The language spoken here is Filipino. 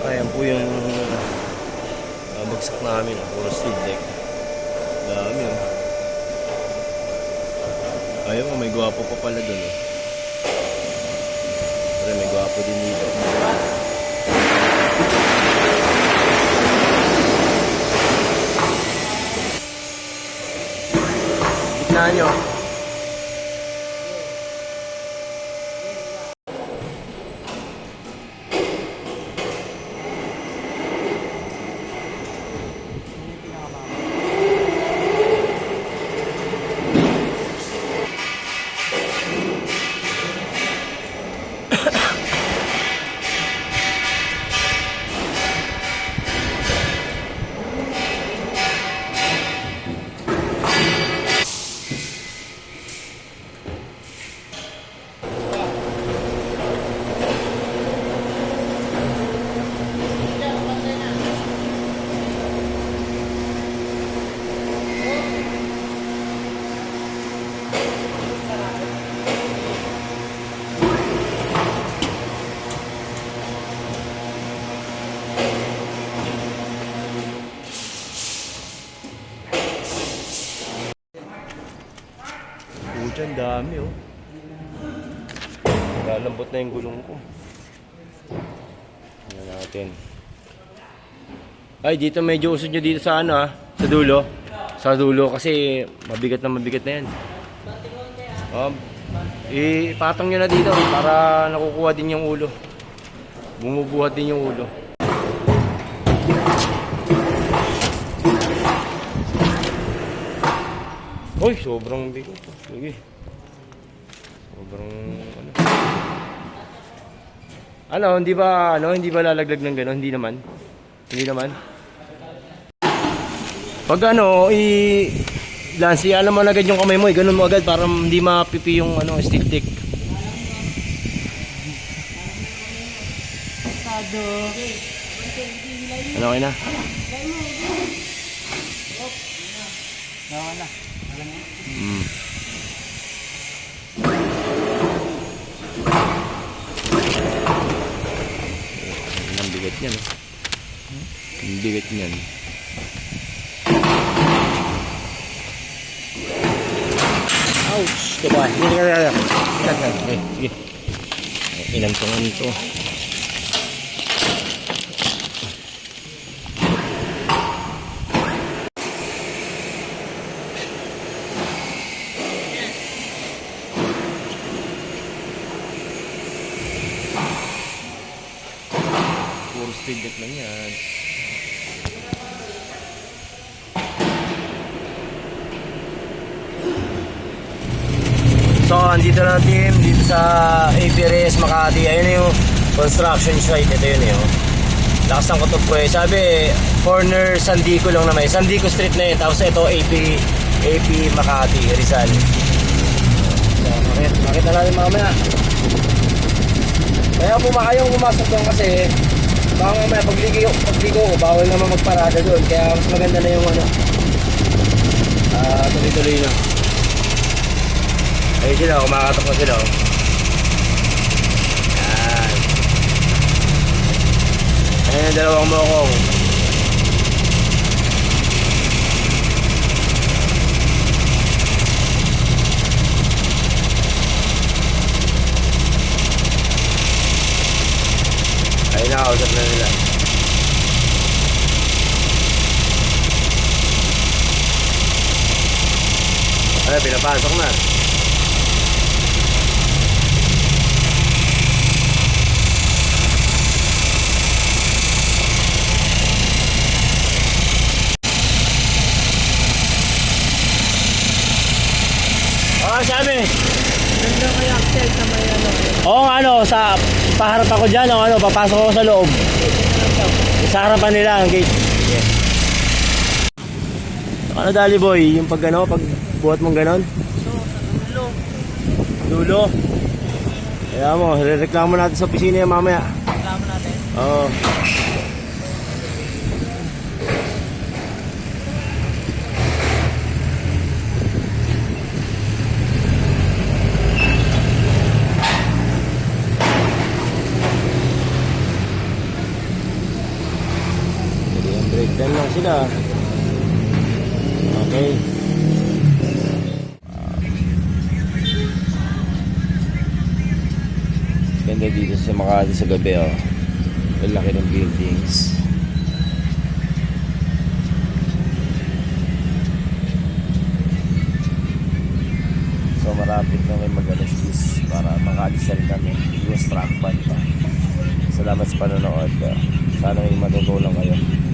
Ayan po yung bagsak namin. Puro steel deck. Dami oh. Ayun, may gwapo pa pala dun oh. Pero may gwapo din dito. Tignan nyo. Diyan dami oh. Lalambot na yung gulong ko. Tingnan natin. Ay, dito medyo usod nyo dito sa ano ah. Sa dulo. Sa dulo kasi mabigat na yan. Ipatong nyo na dito para nakukuha din yung ulo. Bumubuhat din yung ulo. Uy, sobrang bigat. Sige. Sobrang hindi ba lalaglag ng gano'n? Hindi naman. Pag Lancy, alam mo na agad yung kamay mo, ganun mo agad para hindi mapipi yung steel tick. Okay na? Ang bigat niyan. Ang bigat niyan. Ouch! Diba? Sige. Inantungan ito. Puro speed deck lang yan. So, andito na team dito sa APRS Makati. Ayun na yung construction site. Ito yun yun. Lakas ng kutob ko eh. Sabi, corner Sandico lang naman. Sandico Street na yun. Tapos ito AP Makati, Rizal. So, makita natin mamaya. Kaya kayong pumasok doon kasi baka mamaya pagligo ko, bawal naman magparada doon. Kaya mas maganda na yung tuloy-tuloy na. Ayun sila, kumakatok na sila. Yan. Ayun ang dalawang mokong. Ayun na, kausap na nila. Ay, pinapasok na. Sabi. Ganda kaya access na may sa paharap ako dyan, papasok ako sa loob. Sa harapan nila ang gate. Yeah. Dali boy, yung pag buhat mong ganon? Dulo. Kaya mo, reklamo natin sa opisina yan mamaya. Reklamo natin? Oo. Diyan lang sila. Okay. Ganda dito sa Makati sa gabi, oh. Ang laki ng buildings. So marapit na may mag-alas 10 para makaalis na rin kami. Yung truck band pa. Salamat sa panonood. Sana may matutulang kayo.